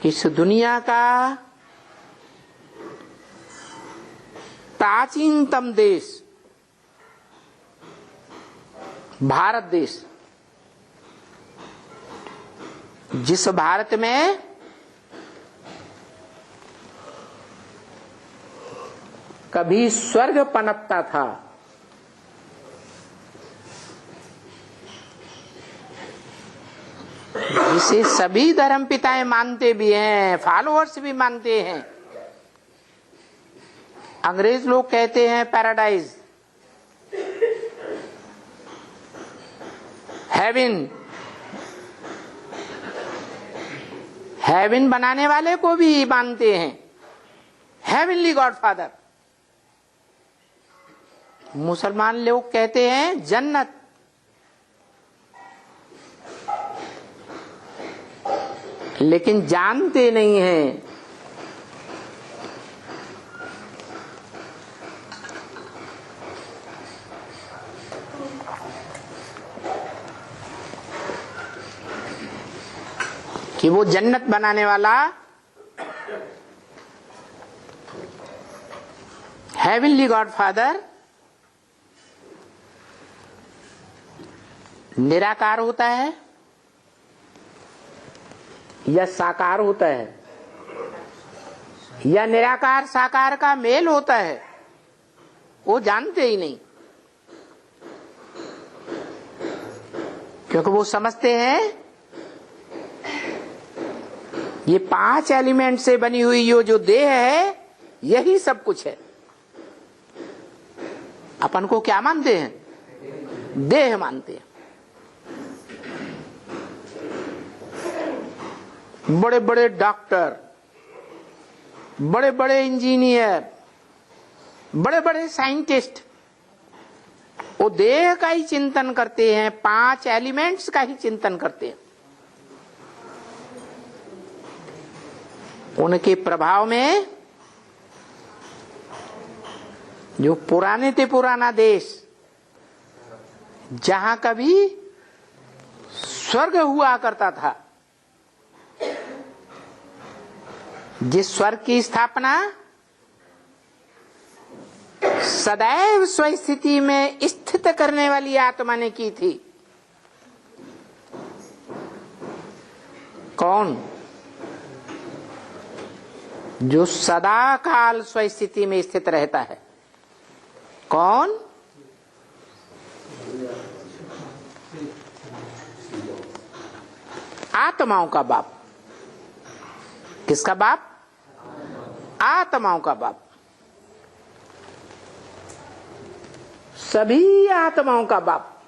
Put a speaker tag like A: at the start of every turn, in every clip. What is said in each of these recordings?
A: इस दुनिया का प्राचीनतम देश भारत देश, जिस भारत में कभी स्वर्ग पनपता था, जिसे सभी धर्म पिताएं मानते भी हैं, फॉलोअर्स भी मानते हैं। अंग्रेज लोग कहते हैं पैराडाइज, हेवन। हेवन बनाने वाले को भी मानते हैं, हेवनली गॉडफादर। मुसलमान लोग कहते हैं जन्नत। लेकिन जानते नहीं हैं कि वो जन्नत बनाने वाला हेवनली गॉडफादर निराकार होता है या साकार होता है, या निराकार साकार का मेल होता है, वो जानते ही नहीं। क्योंकि वो समझते हैं ये 5 एलिमेंट से बनी हुई ये जो देह है यही सब कुछ है। अपन को क्या मानते हैं? देह मानते हैं। बड़े बड़े डॉक्टर, बड़े बड़े इंजीनियर, बड़े बड़े साइंटिस्ट वो देह का ही चिंतन करते हैं, 5 एलिमेंट्स का ही चिंतन करते हैं। उनके प्रभाव में जो पुराने ते पुराना देश, जहां कभी स्वर्ग हुआ करता था, जिस स्वर्ग की स्थापना सदैव स्वस्थिति में स्थित करने वाली आत्मा ने की थी। कौन? जो सदा काल स्वस्थिति में स्थित रहता है। कौन? आत्माओं का बाप। किसका बाप? आत्माओं का बाप। सभी आत्माओं का बाप,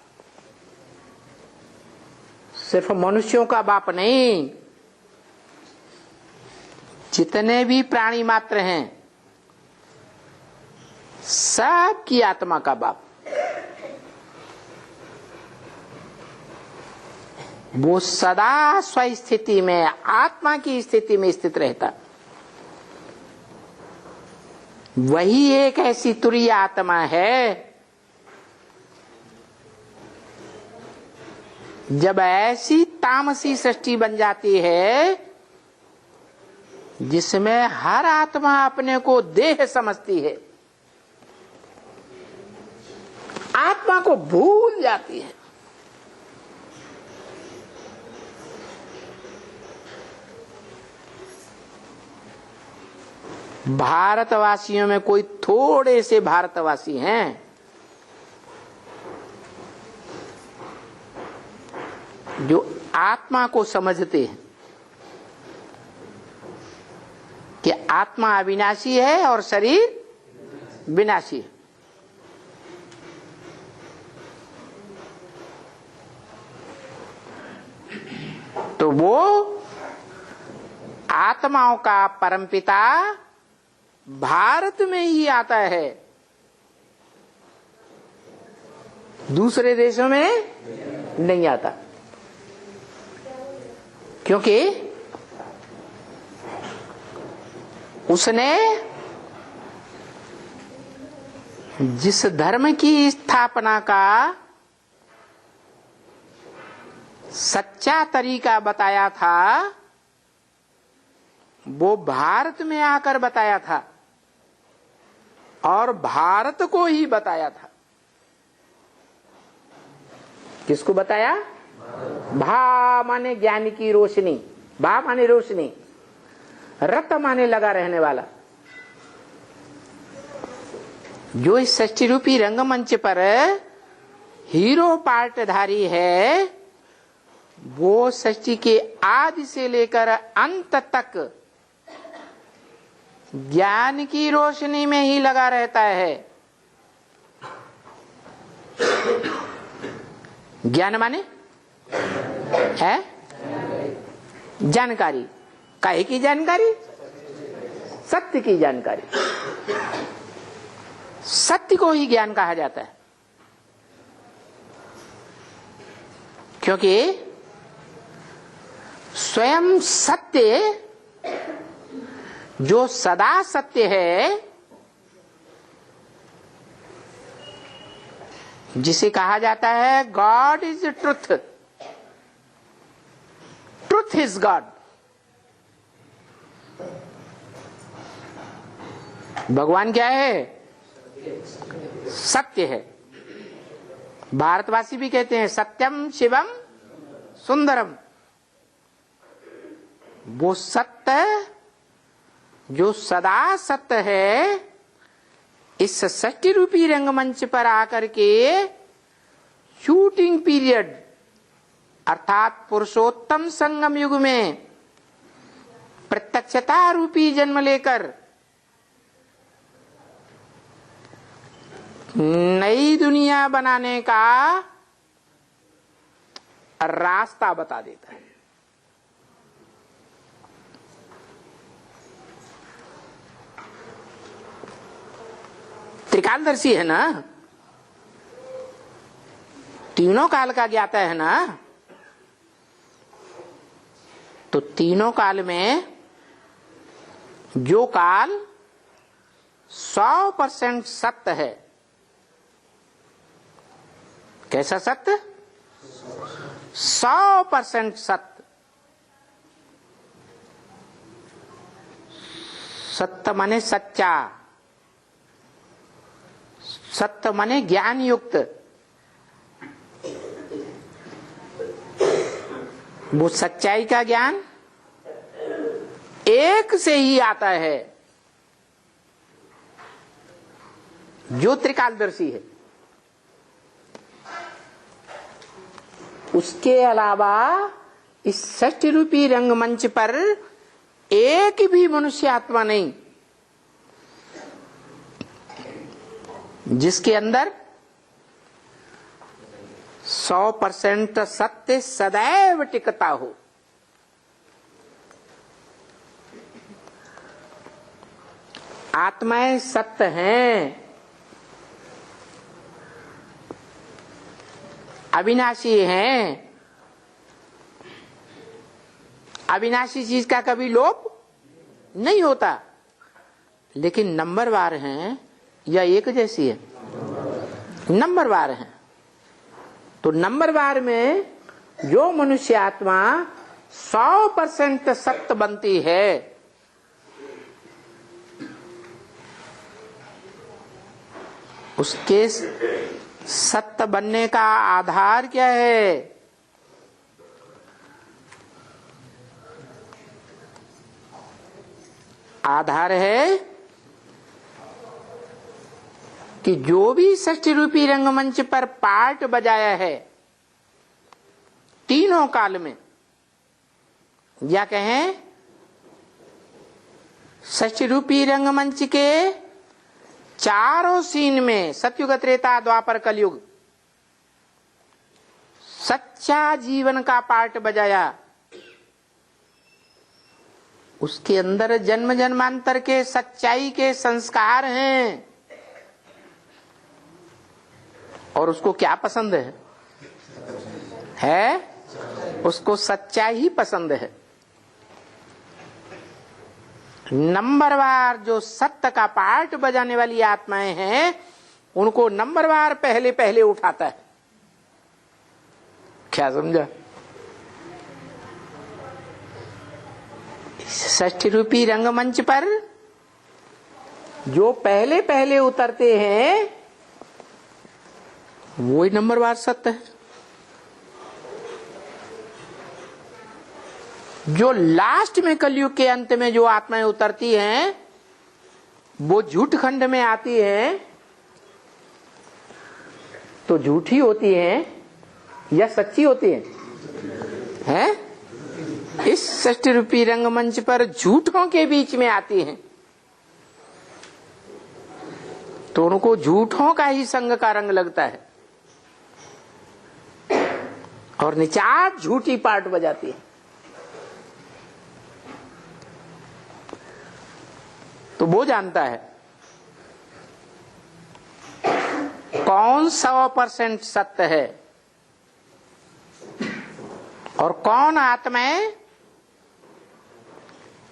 A: सिर्फ मनुष्यों का बाप नहीं, जितने भी प्राणी मात्र हैं सब की आत्मा का बाप। वो सदा स्वस्थिति में, आत्मा की स्थिति में स्थित रहता। वही एक ऐसी तुरीय आत्मा है जब ऐसी तामसी सृष्टि बन जाती है जिसमें हर आत्मा अपने को देह समझती है, आत्मा को भूल जाती है। भारतवासियों में कोई थोड़े से भारतवासी हैं जो आत्मा को समझते हैं कि आत्मा अविनाशी है और शरीर विनाशी है। तो वो आत्माओं का परमपिता भारत में ही आता है, दूसरे देशों में नहीं आता। क्योंकि उसने जिस धर्म की स्थापना का सच्चा तरीका बताया था वो भारत में आकर बताया था और भारत को ही बताया था। किसको बताया? भा माने ज्ञान की रोशनी, भा माने रोशनी, रत माने लगा रहने वाला। जो इस षष्ठी रूपी रंगमंच पर हीरो पार्टधारी है, वो षष्ठी के आदि से लेकर अंत तक ज्ञान की रोशनी में ही लगा रहता है। ज्ञान माने है जानकारी। काहे की जानकारी? सत्य की जानकारी। सत्य को ही ज्ञान कहा जाता है, क्योंकि स्वयं सत्य जो सदा सत्य है, जिसे कहा जाता है God is truth, truth is God. भगवान क्या है? सत्य है। भारतवासी भी कहते हैं सत्यम शिवम सुंदरम। वो सत्य जो सदा सत्य है, इस षष्ठी रूपी रंगमंच पर आकर के शूटिंग पीरियड अर्थात पुरुषोत्तम संगम युग में प्रत्यक्षता रूपी जन्म लेकर नई दुनिया बनाने का रास्ता बता देता है। त्रिकालदर्शी है ना, तीनों काल का ज्ञाता है ना, तो तीनों काल में जो काल 100% सत्य है, कैसा सत्य? 100% सत्य। सत्य माने सच्चा, सत्य माने ज्ञान युक्त। वो सच्चाई का ज्ञान एक से ही आता है, जो त्रिकालदर्शी है। उसके अलावा इस षष्ठी रूपी रंगमंच पर एक भी मनुष्य आत्मा नहीं जिसके अंदर 100% सत्य सदैव टिकता हो। आत्माएं सत्य हैं, अविनाशी हैं। अविनाशी चीज का कभी लोप नहीं होता, लेकिन नंबरवार हैं या एक जैसी है? नंबरवार हैं। तो नंबरवार में जो मनुष्य आत्मा 100% सत्य बनती है, उसके सत्य बनने का आधार क्या है? आधार है कि जो भी षष्ठी रूपी रंगमंच पर पार्ट बजाया है तीनों काल में, या कहें षष्ठी रूपी रंगमंच के चारों सीन में, सतयुग, त्रेता, द्वापर, कलयुग, सच्चा जीवन का पार्ट बजाया। उसके अंदर जन्म जन्मांतर के सच्चाई के संस्कार हैं, और उसको क्या पसंद है? उसको सच्चाई ही पसंद है। नंबरवार जो सत्य का पार्ट बजाने वाली आत्माएं हैं, उनको नंबरवार पहले पहले उठाता है। क्या समझा? षष्ठी रूपी रंगमंच पर जो पहले पहले उतरते हैं वही नंबरवार सत्य है। जो लास्ट में कलयुग के अंत में जो आत्माएं उतरती हैं वो झूठ खंड में आती हैं, तो झूठी होती हैं या सच्ची होती हैं? इस षष्ठी रूपी रंगमंच पर झूठों के बीच में आती हैं, तो उनको झूठों का ही संग का रंग लगता है और निचाट झूठी पार्ट बजाती है। तो वो जानता है कौन 100% सत्य है और कौन आत्माएं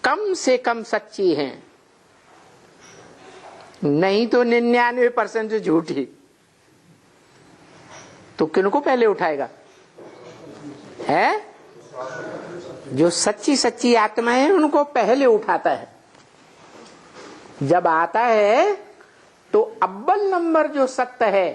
A: कम से कम सच्ची हैं, नहीं तो 99% झूठी। तो किनको पहले उठाएगा? है जो सच्ची सच्ची आत्मा है उनको पहले उठाता है। जब आता है तो अव्वल नंबर जो सत्य है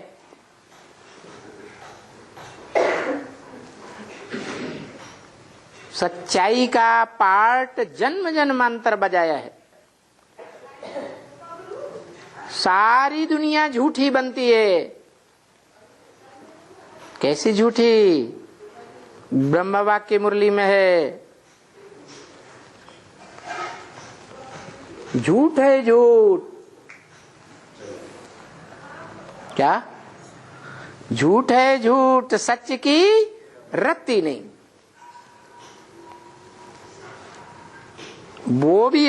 A: सच्चाई का पार्ट जन्म जन्मांतर बजाया है। सारी दुनिया झूठी बनती है। कैसी झूठी? ब्रह्म वाक्य मुरली में है, झूठ है झूठ। क्या? झूठ है झूठ, सच की रत्ती नहीं। वो भी